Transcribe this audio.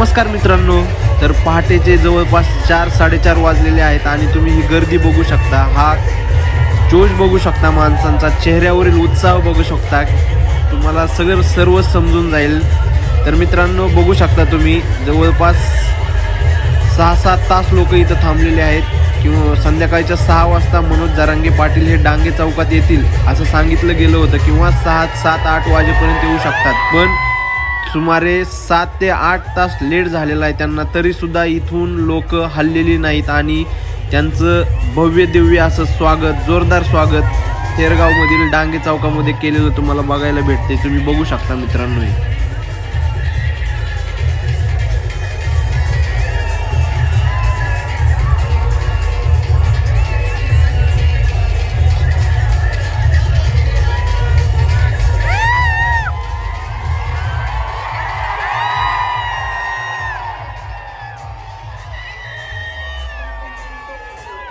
नमस्कार मित्रांनो, तर पहाटेचे जवळपास 4-4:30 वाजलेले आहेत आणि तुम्ही ही गर्दी बघू शकता, हा जोश बघू शकता, माणसांचा चेहऱ्यावरील उत्साह बघू शकता, तुम्हाला सर्व समजून जाईल। तर मित्रांनो बघू शकता तुम्ही जवळपास 6-7 तास लोक इथं थांबलेले आहेत किंवा संध्याकाळच्या 6 वाजता मनोज जरांगे पाटील हे डांगे चौकात येतील असं सांगितलं गेलं होतं किंवा 7-8 वाजेपर्यंत येऊ शकतात, पण सुमारे 7 ते 8 तास लेट झालेला आहे त्यांना, तरी सुद्धा इथून लोक हललेली नाहीत आणि त्यांचं भव्य दिव्य असं स्वागत, जोरदार स्वागत थेरगावमधील डांगे चौकामध्ये केलेलं तुम्हाला बघायला भेटते। तुम्ही बघू शकता मित्रांनो।